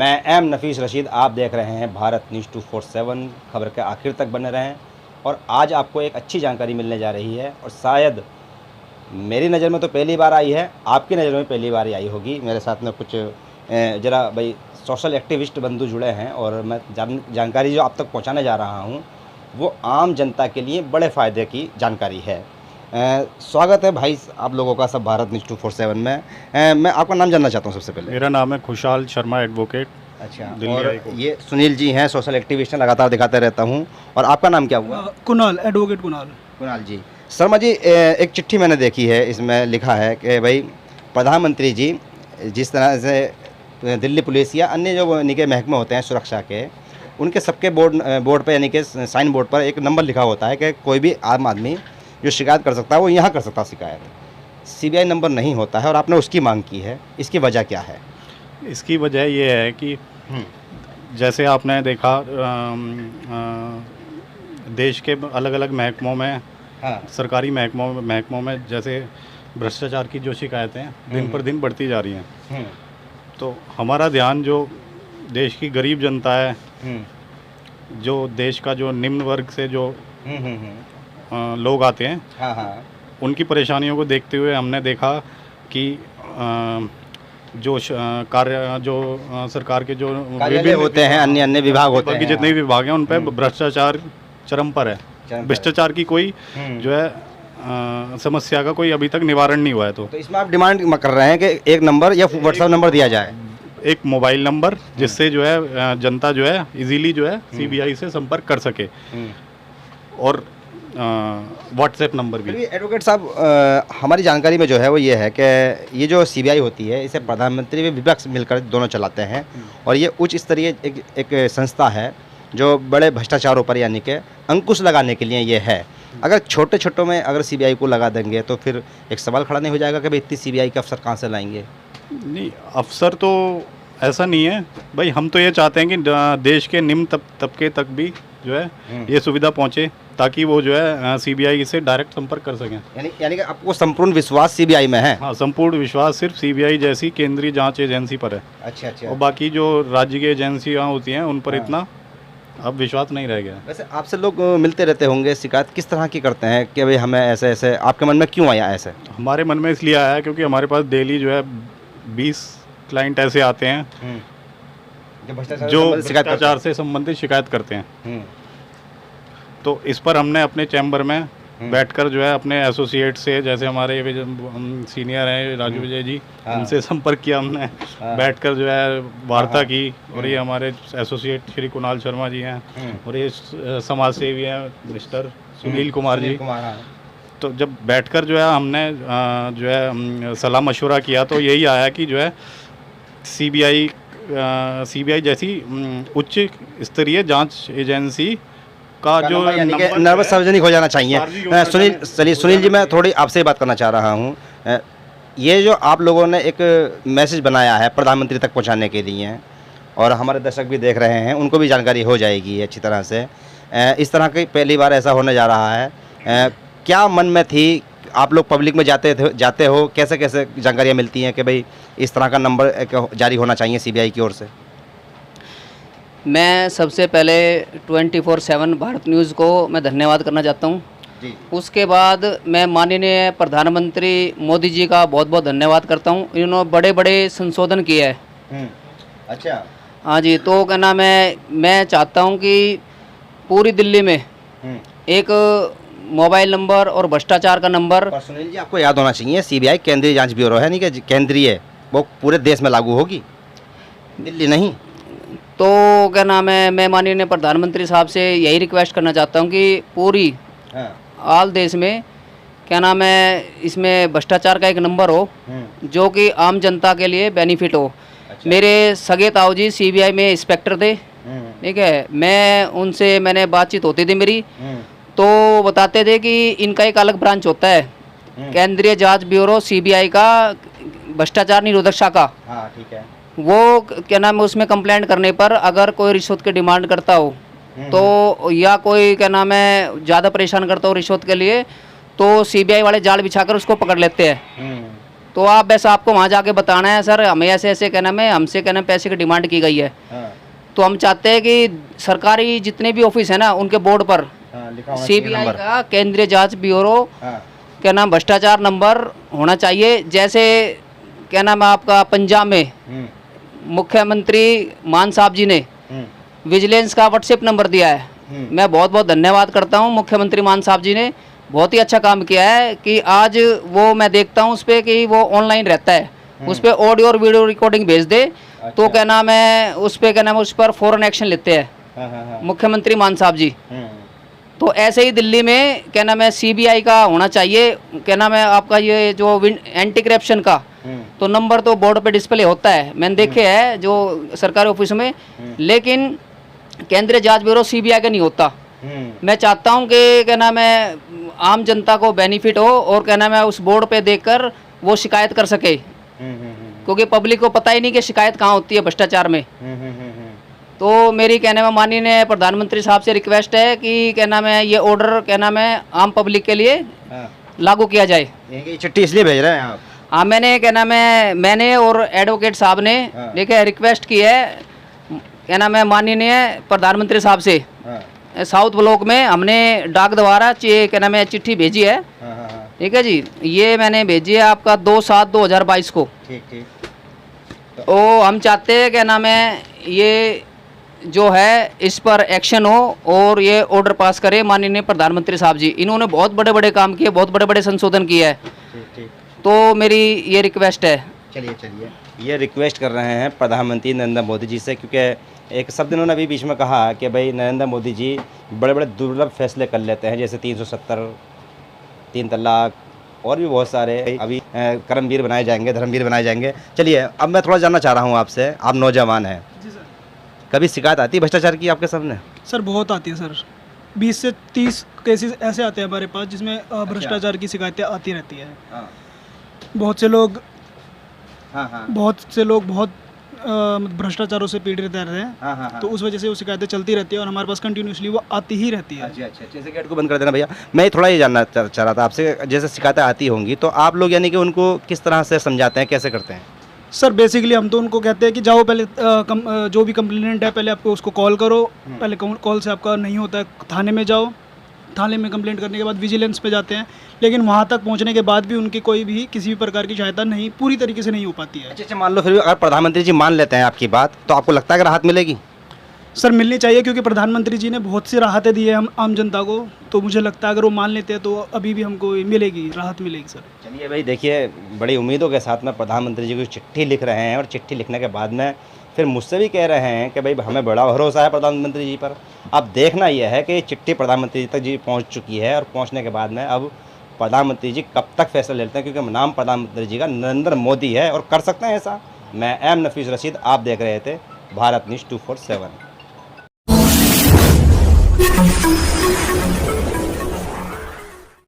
मैं एम नफीस रशीद, आप देख रहे हैं भारत न्यूज़ 247। खबर के आखिर तक बने रहें और आज आपको एक अच्छी जानकारी मिलने जा रही है और शायद मेरी नज़र में तो पहली बार आई है, आपकी नज़र में पहली बार ही आई होगी। मेरे साथ में कुछ ज़रा भाई सोशल एक्टिविस्ट बंधु जुड़े हैं और मैं जानकारी जो आप तक पहुंचाने जा रहा हूं वो आम जनता के लिए बड़े फ़ायदे की जानकारी है। स्वागत है भाई आप लोगों का सब भारत न्यूज़ 247 में। मैं आपका नाम जानना चाहता हूँ सबसे पहले। मेरा नाम है खुशहाल शर्मा एडवोकेट। अच्छा, दिल्ली और हाई कोर्ट। ये सुनील जी हैं, सोशल एक्टिविस्ट हैं, लगातार दिखाते रहता हूँ। और आपका नाम क्या हुआ? कुणाल, एडवोकेट कुणाल। कुणाल जी। शर्मा जी, एक चिट्ठी मैंने देखी है, इसमें लिखा है कि भाई प्रधानमंत्री जी जिस तरह से दिल्ली पुलिस या अन्य जो इनके महकमे होते हैं सुरक्षा के, उनके सबके बोर्ड पे यानी कि साइन बोर्ड पर एक नंबर लिखा होता है कि कोई भी आम आदमी जो शिकायत कर सकता है वो यहाँ कर सकता है शिकायत। सीबीआई नंबर नहीं होता है और आपने उसकी मांग की है, इसकी वजह क्या है? इसकी वजह ये है कि जैसे आपने देखा देश के अलग अलग महकमों में, हाँ, सरकारी महकमों में जैसे भ्रष्टाचार की जो शिकायतें दिन पर दिन बढ़ती जा रही हैं, तो हमारा ध्यान जो देश की गरीब जनता है, जो देश का जो निम्न वर्ग से जो लोग आते हैं, हाँ हाँ, उनकी परेशानियों को देखते हुए हमने देखा कि जो सरकार के जो कार्यालय होते हैं, अन्य विभाग होते हैं, जितने भी विभाग हैं उन पर भ्रष्टाचार चरम पर है। भ्रष्टाचार की कोई जो है समस्या का कोई अभी तक निवारण नहीं हुआ है। तो इसमें आप डिमांड कर रहे हैं कि एक नंबर या व्हाट्सएप नंबर दिया जाए, एक मोबाइल नंबर जिससे जो है जनता जो है इजीली जो है सीबीआई से संपर्क कर सके, और व्हाट्सएप नंबर भी। एडवोकेट साहब, हमारी जानकारी में जो है वो ये है कि ये जो सीबीआई होती है इसे प्रधानमंत्री व विपक्ष मिलकर दोनों चलाते हैं और ये उच्च स्तरीय एक संस्था है जो बड़े भ्रष्टाचारों पर यानी कि अंकुश लगाने के लिए ये है। अगर छोटे छोटों में अगर सीबीआई को लगा देंगे तो फिर एक सवाल खड़ा नहीं हो जाएगा कि भाई इतनी सीबीआई के अफसर कहाँ से लाएंगे? नहीं, अफसर तो ऐसा नहीं है भाई। हम तो ये चाहते हैं कि देश के निम्न तबके तक भी जो है ये सुविधा पहुंचे, ताकि वो जो है सीबीआई से डायरेक्ट संपर्क कर सकें। यानी कि आपको संपूर्ण विश्वास सीबीआई में है? हाँ, संपूर्ण विश्वास सिर्फ सीबीआई जैसी केंद्रीय जांच एजेंसी पर है। अच्छा। और बाकी जो राज्य की एजेंसियाँ होती हैं उन पर इतना अब विश्वास नहीं रह गया। वैसे आपसे लोग मिलते रहते होंगे, शिकायत किस तरह की करते हैं कि भाई हमें ऐसे ऐसे, आपके मन में क्यों आया ऐसे? हमारे मन में इसलिए आया क्योंकि हमारे पास डेली जो है 20 क्लाइंट ऐसे आते हैं जो भ्रष्टाचार से संबंधित शिकायत करते हैं। तो इस पर हमने अपने चैम्बर में बैठकर जो है अपने एसोसिएट से, जैसे हमारे सीनियर हैं राजू विजय जी, उनसे संपर्क किया हमने, बैठकर जो है वार्ता की। और ये हमारे एसोसिएट श्री कुणाल शर्मा जी हैं और ये समाज सेवी हैं मिस्टर सुनील कुमार जी। तो जब बैठकर जो है हमने जो है सलाह मशवरा किया तो यही आया कि जो है सीबीआई जैसी उच्च स्तरीय जांच एजेंसी का जो नंबर सार्वजनिक हो जाना चाहिए। सुनील जी, मैं थोड़ी आपसे बात करना चाह रहा हूँ। ये जो आप लोगों ने एक मैसेज बनाया है प्रधानमंत्री तक पहुँचाने के लिए, और हमारे दर्शक भी देख रहे हैं, उनको भी जानकारी हो जाएगी अच्छी तरह से। इस तरह की पहली बार ऐसा होने जा रहा है। क्या मन में थी? आप लोग पब्लिक में जाते हो, कैसे कैसे जानकारियाँ मिलती हैं कि भाई इस तरह का नंबर जारी होना चाहिए सीबीआई की ओर से? मैं सबसे पहले 24/7 भारत न्यूज़ को मैं धन्यवाद करना चाहता हूँ। उसके बाद मैं माननीय प्रधानमंत्री मोदी जी का बहुत बहुत धन्यवाद करता हूँ। इन्होंने बड़े बड़े संशोधन किए हैं। अच्छा। हाँ जी, तो क्या नाम है, मैं चाहता हूँ कि पूरी दिल्ली में एक मोबाइल नंबर और भ्रष्टाचार का नंबर। सुनील जी, आपको याद होना चाहिए सीबीआई केंद्रीय जांच ब्यूरो है, नहीं कि केंद्रीय, वो पूरे देश में लागू होगी, दिल्ली नहीं। तो क्या नाम है, मैं माननीय प्रधानमंत्री साहब से यही रिक्वेस्ट करना चाहता हूँ कि पूरी ऑल देश में क्या नाम है इसमें भ्रष्टाचार का एक नंबर हो जो कि आम जनता के लिए बेनिफिट हो। अच्छा। मेरे सगे ताऊ जी सीबीआई में इंस्पेक्टर थे, ठीक है, मैंने बातचीत होती थी मेरी, तो बताते थे कि इनका एक अलग ब्रांच होता है, केंद्रीय जांच ब्यूरो सीबीआई का, भ्रष्टाचार निरोधक शाखा। हाँ, ठीक है। वो क्या नाम है उसमें कंप्लेंट करने पर अगर कोई रिश्वत की डिमांड करता हो तो, या कोई क्या नाम है ज़्यादा परेशान करता हो रिश्वत के लिए, तो सीबीआई वाले जाल बिछाकर उसको पकड़ लेते हैं। तो आप बस आपको वहाँ जाके बताना है सर हमें ऐसे ऐसे कहना में हमसे कहना पैसे की डिमांड की गई है। तो हम चाहते हैं कि सरकारी जितने भी ऑफिस है ना उनके बोर्ड पर CBI का केंद्रीय जांच ब्यूरो क्या नाम भ्रष्टाचार नंबर होना चाहिए। जैसे क्या नाम आपका पंजाब में मुख्यमंत्री मान साहब जी ने विजिलेंस का व्हाट्सएप नंबर दिया है। मैं बहुत बहुत धन्यवाद करता हूं मुख्यमंत्री मान साहब जी ने बहुत ही अच्छा काम किया है कि आज वो मैं देखता हूं उस पर कि वो ऑनलाइन रहता है, उस पर ऑडियो और वीडियो रिकॉर्डिंग भेज दे। अच्छा। तो क्या नाम है उस पर क्या नाम है उस पर फौरन एक्शन लेते हैं मुख्यमंत्री मान साहब जी। तो ऐसे ही दिल्ली में क्या नाम है CBI का होना चाहिए क्या नाम है आपका ये जो एंटी करप्शन का तो नंबर तो बोर्ड पे डिस्प्ले होता है, मैंने देखे है जो सरकारी ऑफिस में, लेकिन केंद्रीय जांच ब्यूरो CBI का नहीं होता। मैं चाहता हूं कि क्या नाम है आम जनता को बेनिफिट हो और क्या नाम है उस बोर्ड पे देखकर वो शिकायत कर सके, क्योंकि पब्लिक को पता ही नहीं कि शिकायत कहाँ होती है भ्रष्टाचार में। तो मेरी कहने में माननीय प्रधानमंत्री साहब से रिक्वेस्ट है कि क्या नाम है ये ऑर्डर क्या नाम है आम पब्लिक के लिए लागू किया जाए। ये चिट्ठी इसलिए भेज रहे हैं आप? हाँ मैंने क्या नाम है मैंने और एडवोकेट साहब ने देखिए रिक्वेस्ट की है क्या नाम है माननीय प्रधानमंत्री साहब से। साउथ ब्लॉक में हमने डाक द्वारा क्या नाम है चिट्ठी भेजी है। ठीक है जी, ये मैंने भेजी है आपका 2/7/2022 को। ठीक। तो हम चाहते हैं क्या नाम है ये जो है इस पर एक्शन हो और ये ऑर्डर पास करे माननीय प्रधानमंत्री साहब जी। इन्होंने बहुत बड़े बड़े काम किए, बहुत बड़े बड़े संशोधन किए हैं। ठीक। तो मेरी ये रिक्वेस्ट है। चलिए ये रिक्वेस्ट कर रहे हैं प्रधानमंत्री नरेंद्र मोदी जी से, क्योंकि एक शब्द इन्होंने अभी बीच में कहा कि भाई नरेंद्र मोदी जी बड़े बड़े दुर्लभ फैसले कर लेते हैं, जैसे 370, 3 तलाक और भी बहुत सारे अभी कर्मवीर बनाए जाएंगे, धर्मवीर बनाए जाएंगे। चलिए अब मैं थोड़ा जानना चाह रहा हूँ आपसे, आप नौजवान हैं, कभी शिकायत आती है भ्रष्टाचार की आपके सामने? सर बहुत आती है सर, 20 से 30 केसेस ऐसे आते हैं हमारे पास जिसमें भ्रष्टाचार की शिकायतें आती रहती है। बहुत से लोग बहुत भ्रष्टाचारों से पीड़ित रहते हैं। तो उस वजह से वो शिकायतें चलती रहती है और हमारे पास कंटिन्यूसली वो आती ही रहती है। अच्छा, जैसे गेट को बंद कर देना भैया। मैं थोड़ा ये जानना चाह रहा था आपसे, जैसे शिकायतें आती होंगी तो आप लोग यानी कि उनको किस तरह से समझाते हैं, कैसे करते हैं? सर बेसिकली हम तो उनको कहते हैं कि जाओ पहले जो भी कंप्लेंट है पहले आपको उसको कॉल करो, पहले कॉल से आपका नहीं होता है थाने में जाओ, थाने में कंप्लेंट करने के बाद विजिलेंस पे जाते हैं, लेकिन वहाँ तक पहुँचने के बाद भी उनकी कोई भी किसी भी प्रकार की सहायता नहीं पूरी तरीके से नहीं हो पाती है। अच्छा, मान लो फिर भी अगर प्रधानमंत्री जी मान लेते हैं आपकी बात, तो आपको लगता है कि राहत मिलेगी? सर मिलनी चाहिए, क्योंकि प्रधानमंत्री जी ने बहुत सी राहतें दी है हम आम जनता को, तो मुझे लगता है अगर वो मान लेते हैं तो अभी भी हमको मिलेगी, राहत मिलेगी सर। चलिए भाई, देखिए बड़ी उम्मीदों के साथ में प्रधानमंत्री जी को चिट्ठी लिख रहे हैं और चिट्ठी लिखने के बाद में फिर मुझसे भी कह रहे हैं कि भाई हमें बड़ा भरोसा है प्रधानमंत्री जी पर। अब देखना यह है कि चिट्ठी प्रधानमंत्री जी तक जी पहुँच चुकी है और पहुँचने के बाद में अब प्रधानमंत्री जी कब तक फैसला लेते हैं, क्योंकि नाम प्रधानमंत्री जी का नरेंद्र मोदी है और कर सकते हैं ऐसा। मैं एम नफीस रशीद, आप देख रहे थे भारत न्यूज़ 247।